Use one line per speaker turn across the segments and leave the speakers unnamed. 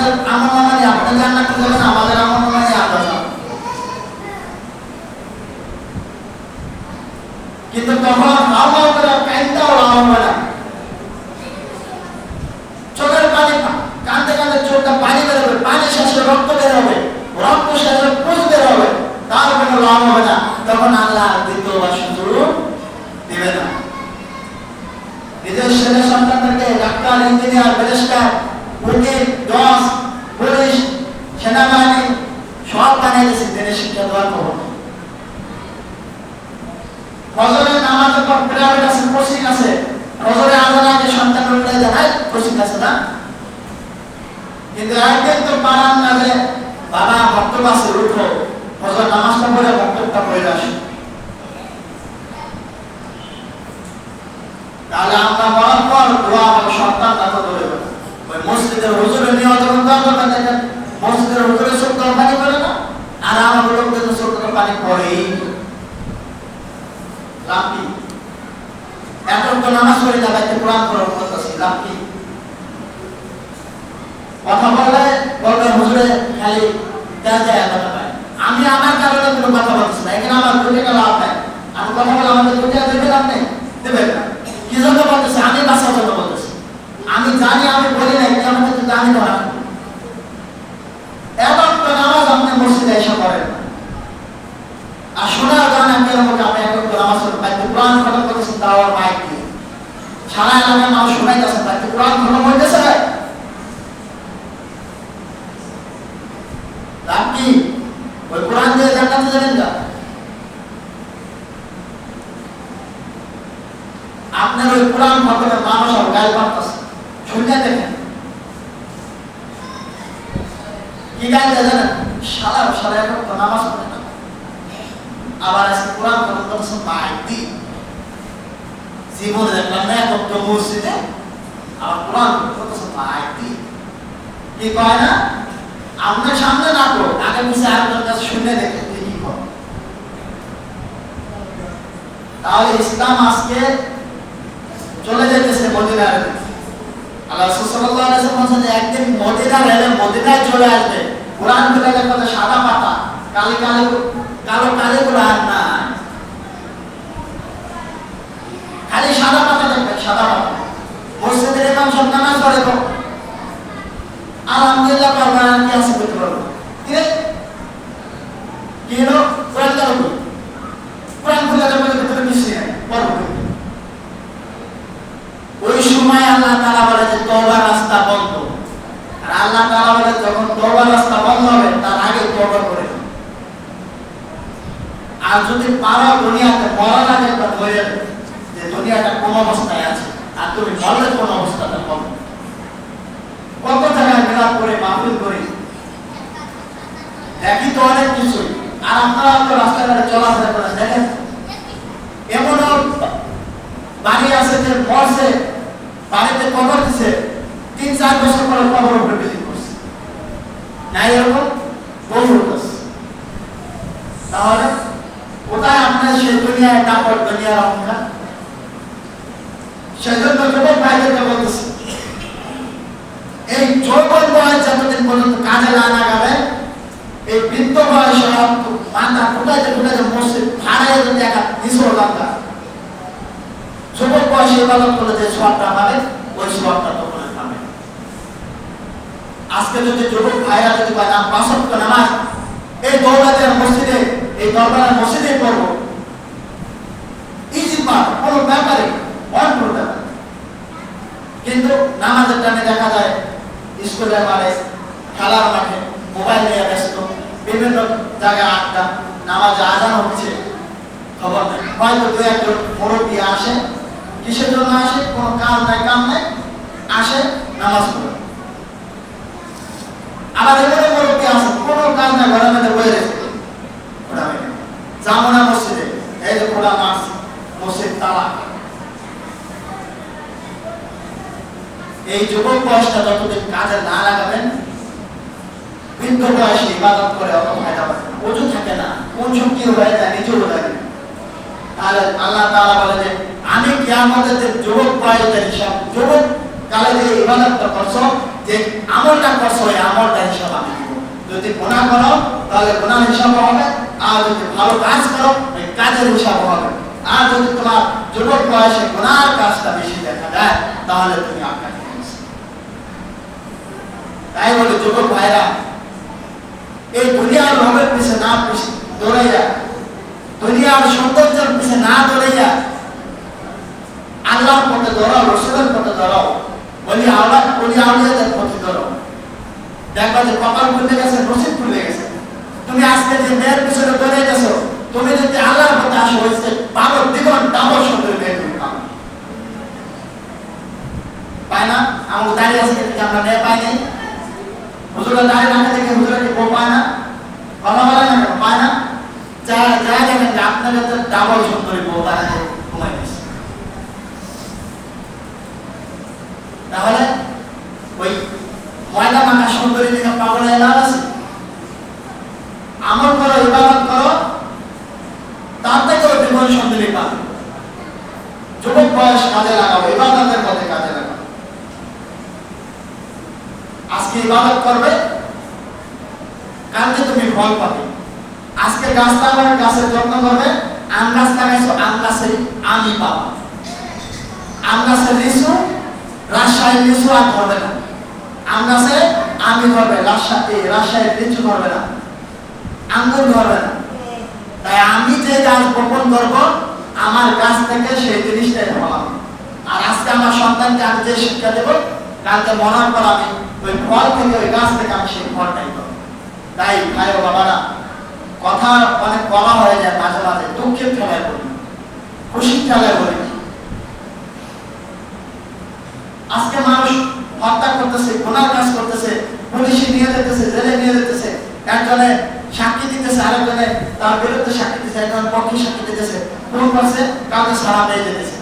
আপনাদের আমল নামা নিয়ে আপনি জান্নাতে যাবেন, আমাদের আমল নামা নিয়ে আমরা যাব। কিন্তু তখন হাওয়া করে কাইন্দাও লাভ হবে না, চোখের পানি কাঁদতে কাঁদতে চোখটা পানি বেরোবে, পানি শেষে রক্ত বের হবে, রক্ত শেষে পুষ বের হবে, তার কোনো লাভ হবে না। তখন আল্লাহ দ্বিতীয়বার সুযোগ দিবে না। নিজের ছেলে সন্তানদেরকে ডাক্তার, ইঞ্জিনিয়ার, ব্যারিস্টার, উকিল, জজ, পুলিশ, সেনাবাহিনী সব বানিয়ে দিয়েছে দিনের শিক্ষা দেওয়ার খবর। ফজরের নামাজের পর প্রাইভেট আছে, কোচিং আছে, ফজরের আজান আগে সন্তান উঠে যায়, কোচিং আছে না? কিন্তু একদিন তো পারান না যে বাবা বক্তব্য আছে, উঠো ফজর নামাজটা পড়ে বক্তব্যটা পড়ে আসো। তাহলে আমরা মরার পর দোয়া এবং সন্তান কথা ধরে ওই মসজিদের হুজুরের নিয়ত করতে দেখেন, মসজিদের হুজুরের চোখ পানি পড়ে না, আর আমার লোকদের চোখ পানি পড়েই লাভি। এখন তো নামাজ পড়ে না, বাইতে কোরআন পড়া করতেছি, লাভি। কথা বললে বলবে হুজুরে খালি দেয়া কথা পায়। আমি আমার কারণে কোনো কথা বলতেছি না, এখানে আমার দুটো লাভ নাই। আমি কথা বলে আমাদের দুটো দেবেন, আপনি দেবেন না। কি জন্য বলতেছি? আমি বাঁচার জন্য বলতেছি। আমি জানি, আমি বলি নাই, আমাদের কিন্তু আমি ধরা এবং তো নামাজ আপনি মসজিদে এসে পড়েন আর শোনার গান আপনি এখন তো নামাজ পড়েন, বাইতে কোরআন খতম করতেছেন, তাও আর মাইক দিয়ে সারা এলাকার মানুষ শোনাইতেছেন, বাইতে কোরআন খতম হইতেছে। লাভ কি? ওই কোরআন দিয়ে জান্নাতে যাবেন না। আপনার ওই কোরআন খতমের মানুষ আর গায়ে পারতেছে, শুনতে দেখেন কি গায়ে জানেন? সারা সারা এখন তো নামাজ পড়ে না, আবার আজকে কোরআন খতম করতেছেন মাইক দিয়ে। জীবনে দেখলাম না এখন তো মসজিদে আবার কোরআন করতেছেন মাইক দিয়ে। কি কয় না? আপনার সামনে না তো আগে পিছিয়ে আরেকজনের কাছে শুনে দেখে তুই কি কর। তাহলে ইসলাম আজকে চলে যেতেছে মদিনার। আল্লাহ সাল্লাল্লাহু আলাইহি ওয়াসাল্লাম বলেন একদিন মদিনার এলে মদিনায় চলে আসবে, কোরআন খুলে কথা সাদা পাতা, কালো কালিগুলো আর না, খালি সাদা পাতা দেখবেন, সাদা পাতা। মসজিদের ইমাম সব নামাজ পড়ে তো আলহামদুলিল্লাহ পারবেন, আর কি আছে করতে পারবো? কি হলো? কোরআন কালো কোরআন খুলে যাবে, ভিতরে মিশে নেয় পড়বো। ওই সময় আল্লাহ তাআলা বলে যে তওবার রাস্তা বন্ধ। আর আল্লাহ তাআলা বলে যখন তওবার রাস্তা বন্ধ হবে তার আগে তওবা করে। আর যদি পারো দুনিয়াতে মরার আগে একটা ধরে যে দুনিয়াটা কোন অবস্থায় আছে, আর তুমি মরলে কোন অবস্থাতে হবে। কত জায়গায় মেলা করে মাহফিল করি, দেখি তো অনেক কিছুই। আর আপনারা তো রাস্তাঘাটে চলাফেরা করেন, দেখেন এমন বাড়ি আছে যে মরছে, বাড়িতে কবর দিছে, 3-4 বছর পরে কবর উপরে বিল্ডিং করছে না, এরকম বহু আছে। তাহলে কোথায় আপনার সেই দুনিয়ায় কাপড়, দুনিয়ার অহংকার? সেজন্য যুবক ভাইদেরকে বলতেছি, এই যৌবন বয়স যতদিন পর্যন্ত কাজে না লাগাবে, এই বৃদ্ধ বয়সে মাথা ফুটাইতে মসজিদ ভাড়ায় যদি একটা নিচু দরকার, যুবক বয়সে ইবাদত করলে যে সওয়াবটা পাবে ওই সওয়াবটা তখন পাবে। আজকে যদি যুবক ভাইরা যদি বা নাম 5 ওয়াক্ত নামাজ এই দৌলতের মসজিদে, এই দরবারের মসজিদে পড়বো, ইজি পাবে, কোনো ব্যাপারে অন্য ব্যাপার। কিন্তু নামাজের টাইমে দেখা যায় স্কুলের মাঠে, খেলার মাঠে মোবাইল নিয়ে ব্যস্ত, বিভিন্ন জায়গায় আড্ডা, নামাজে আজান হচ্ছে খবর নেই। হয়তো 2-1 মুরব্বী আসে, কিসের জন্য আসে? কোনো কাম নাই আসে নামাজ পড়ে। আবার এবারে মুরব্বী আসে, কোনো কাজ নাই, ঘরের মধ্যে বয়ে রেখে যাবো না মসজিদে, এই যে খোলা মাস মসজিদ তালা। এই যুবক বয়সটা যতদিন কাজে না লাগাবেন, বৃদ্ধ বয়সে ইবাদত করে অত ফায়দা পাবে না, ওজু থাকে না, কোন শক্তি হয়ে যায় নিজেও লাগে। তাহলে আল্লাহ তাআলা বলে যে আমি কিয়ামতের যে যুবক বয়সের হিসাব, যুবক তাহলে যে ইবাদতটা করছো, যে আমলটা করছো, এই আমলটা হিসাব আমি দিব। যদি গুনাহ করো তাহলে গুনাহ হিসাব হবে, আর যদি ভালো কাজ করো এই কাজের হিসাব হবে। আর যদি তোমার যুবক বয়সে গুনার কাজটা বেশি দেখা যায় তাহলে তুমি আটকাতে গেছো। তাই বলে যুবক ভাইরা, এই দুনিয়ার লোভের পিছে না দৌড়াইয়া, দুনিয়ার সৌন্দর্যের পিছে না দৌড়াইয়া আল্লাহর পথে দৌড়াও, রসুলের পথে দৌড়াও, বলি আউলিয়াদের পথে দৌড়াও। দেখবা যে কপাল খুলে গেছে, নসিব খুলে গেছে। তুমি আজকে যে মেয়ের পিছনে দৌড়ে গেছো, তুমি যদি আল্লাহর পথে আসো হয়েছে পাবো দ্বিগুণ ডাবল সুন্দর মেয়ে তুমি পাবো। পায় না? আমাকে দাঁড়িয়ে আছে কিন্তু আমরা মেয়ে পাই নাই। হুজুরের দাঁড়িয়ে রাখা থেকে হুজুরের বউ পায় না, কথা বলে না, পায় না। যা দেখেন যে আপনার কাছে ডাবল সুন্দরী বউ দাঁড়াতে ঘুমাই দিচ্ছে। তাহলে ওই ময়লা মাখা সুন্দরী দিকে পাগল এলাম আছে। আমল করো, ইবাদত করো, তার থেকেও জীবন সুন্দরী পাবে। যুবক বয়স কাজে লাগাও, ইবাদতের পথে কাজে লাগাও। আজকে ইবাদত করবে, কালকে তুমি ফল পাবে। আজকে গাছ লাগাবে, গাছের যত্ন করবে, আম গাছ লাগাইছো, আম গাছের আমি পাবা। আম গাছের লিচু, রাজশাহীর লিচু আর ধরবে না। আম গাছে আমি ধরবে, রাজশাহীর লিচু ধরবে না, আঙ্গুর ধরবে না। তাই আমি যে গাছ বপন করবো আমার গাছ থেকে সেই জিনিসটাই ফলাবো। আর আজকে আমার সন্তানকে আমি যে শিক্ষা দেবো, কালকে মনার পর আমি ওই ফল থেকে, ওই গাছ থেকে আমি সেই ফলটাই পাবো। তাই ভাই ও বাবারা, কথা অনেক বলা হয়ে যায় মাঝে মাঝে, দুঃখের খেলায় বলি, খুশির খেলায় বলি। আজকে মানুষ হত্যা করতেছে, গুনার কাজ করতেছে, পুলিশে নিয়ে যেতেছে, জেলে নিয়ে যেতেছে, একজনে সাক্ষী দিতেছে, আরেকজনে তার বিরুদ্ধে সাক্ষী দিতেছে, একজন পক্ষে সাক্ষী দিতেছে, কোন করছে কাউকে ছাড়া পেয়ে যেতেছে।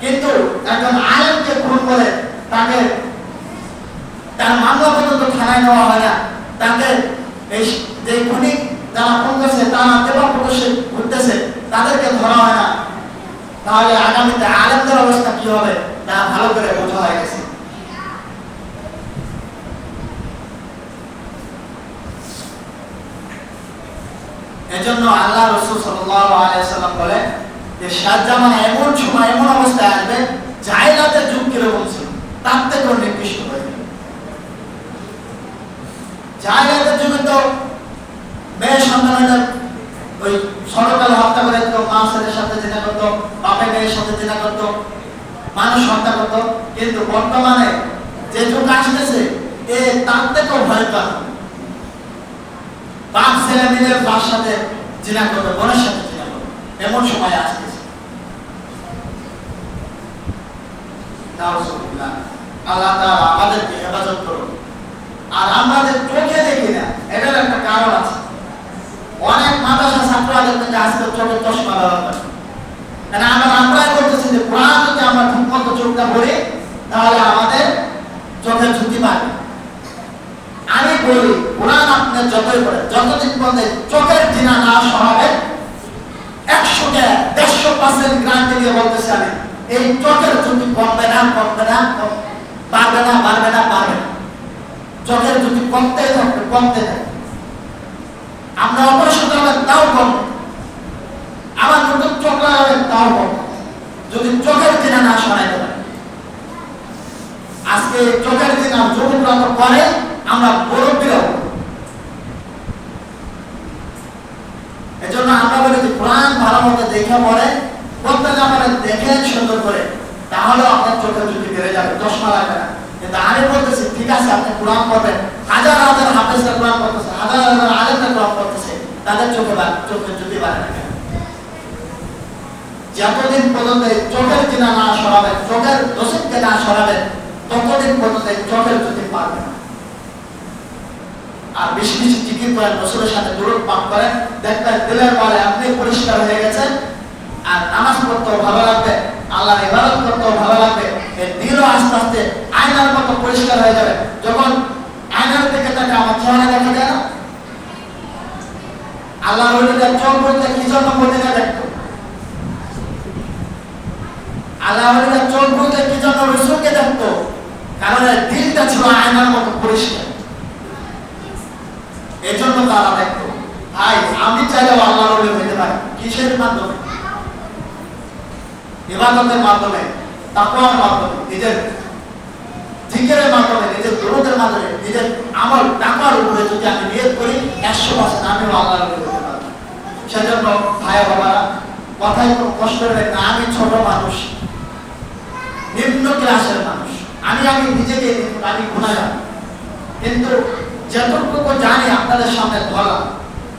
কিন্তু একজন আলেমকে খুন করে তাকে তার মামলা পর্যন্ত থানায় নেওয়া হয় না, তাকে এই যে খুনি যারা খুন করছে তারা দেবা প্রকাশে ঘুরতেছে, তাদেরকে ধরা হয় না। তাহলে আগামীতে আলেমদের অবস্থা কি হবে তা ভালো করে বোঝা হয়ে গেছে। এজন্য আল্লাহ রাসূল সাল্লাল্লাহু আলাইহি ওয়াসাল্লাম বলে যে শেষ জামানা এমন সময়, এমন অবস্থায় আসবে জাহেলাতের যুগ কিরকম ছিল তার থেকেও নিকৃষ্ট হয়ে যাবে। জাহেলাতের যুগে তো মেয়ে সন্তানদের ওই সরকার হত্যা করে দিত, মা ছেলের সাথে জিনা করতো, বাপের মেয়ের সাথে জিনা করতো, মানুষ হত্যা করতো। কিন্তু বর্তমানে যে যুগ আসতেছে এ তার থেকেও ভয়ঙ্কর। বাপ ছেলে মিলে বাবার সাথে জিনা করবে, বোনের সাথে জিনা করবে, এমন সময় আসতেছে। আল্লাহ তাআলা আমাদেরকে হেফাজত করুন। আর আমাদের চোখে দেখি না, এটার একটা কারণ আছে। অনেক মাদ্রাসা ছাত্ররা দেখবেন আজকে চোখে চশমা ব্যবহার করে, কারণ আমরাই বলতেছি যে কোরআন যদি আমরা ঠিক মতো চোখটা পড়ি তাহলে আমাদের চোখের ঝুঁকি বাড়বে। আমি বলি কোরআন আপনি যতই পড়েন, যতদিন পর্যন্ত চোখের জিনা না সরাবে, 100% গ্যারান্টি দিয়ে বলতেছি আমি, এই চোখের ঝুঁকি কমবে না, বাড়বে না। চোখের ঝুঁকি কমতে থাকবে। আপনি অপারেশন করবেন তাও কমবে, আবার নতুন চোখ লাগাবেন তাও কমবে, যদি চোখের জিনা না সরাইতে পারে। আজকে চোখের জিনা যুবকরা তো করে, আমরা মুরব্বীরা। এজন্য আমরা বলি যে কোরআন ভালো মতো দেখে পড়ে, প্রত্যেক আপনারা দেখেন সুন্দর করে, তাহলে আপনার চোখের ঝুঁকি বেড়ে যাবে, চশমা লাগবে না। কিন্তু আমি বলতেছি ঠিক আছে আপনি কোরআন পড়বেন, হাজার হাফেজরা কোরআন পড়তেছে, হাজার আলেমরা কোরআন পড়তেছে, তাদের চোখের ঝুঁকি বাড়ে না। যতদিন পর্যন্ত চোখের কিনা না সরাবেন, চোখের দোষকে না সরাবেন, ততদিন পর্যন্ত চোখের ঝুঁকি পারবে না। আর বেশি বেশি জিকির করেন, রাসূলের সাথে দুরূদ পাঠ করেন, দেখবেন দিলের বলে আপনি পরিষ্কার হয়ে গেছেন। আর নামাজ পড়তেও ভালো লাগবে, আল্লাহর ইবাদত করতেও ভালো লাগবে, এই দিলও আস্তে আস্তে আয়নার মতো পরিষ্কার হয়ে যাবে। যখন আয়নার দিকে তাকে আমার চেহারা দেখা যায় না, আল্লাহর ওলিদের চোখ বলতে কি জন্য মদিনা দেখতো, আল্লাহ ওলিরা চোখ বুঝে কি জন্য রসুলকে দেখতো? কারণ এর দিলটা ছিল আয়নার মতো পরিষ্কার, এজন্য তারা দেখতো। ভাই আমি চাইলেও আল্লাহর ওলি হইতে পারি। কিসের মাধ্যমে? ইবাদতের মাধ্যমে, তাকওয়ার মাধ্যমে, নিজের জিকিরের মাধ্যমে, নিজের দরুদের মাধ্যমে, নিজের আমল তাকওয়ার উপরে যদি আমি নিয়ত করি 100% আমিও আল্লাহর ওলি হতে পারবো। সেজন্য ভাই বাবারা, কথাই কোনো কষ্ট নেই না। আমি ছোট মানুষ, নিম্ন ক্লাসের মানুষ, আমি নিজেকে আমি গুনাহগার, কিন্তু যতটুকু জানি আপনাদের সামনে বলা,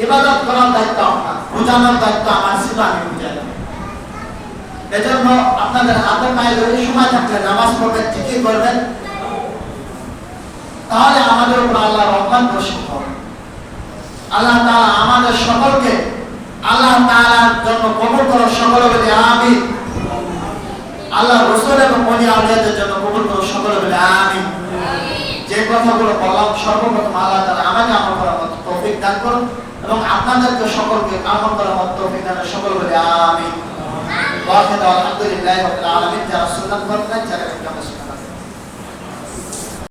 ইবাদত করার দায়িত্ব আপনার, বোঝানোর দায়িত্ব আমার ছিল, আমি বুঝাইলাম। এজন্য আপনাদের হাতে পায়ে ধরে সময় থাকলে নামাজ পড়বেন, জিকির করবেন, তাহলে আমাদের উপর আল্লাহর রহমত বর্ষিত হবে। আল্লাহ তাআলা আমাদের সকলকে আল্লাহ তাআলার জন্য কবুল করো, সকলে বলি আমিন। আল্লাহ রাসূল এবং ওলি আউলিয়াদের জন্য কবুল করো, সকলে বলি আমিন। যে কথাগুলো বললাম সর্বপ্রথম আল্লাহ তাআলা আমাকে আমল করার মতো তৌফিক দান করুন এবং আপনাদেরকে সকলকে আমল করার মতো তৌফিক দান করুন, সকলে বলি আমিন। ওয়া আলহামদুলিল্লাহি রাব্বিল আলামিন। যারা সুন্নাত পড়েন, যারা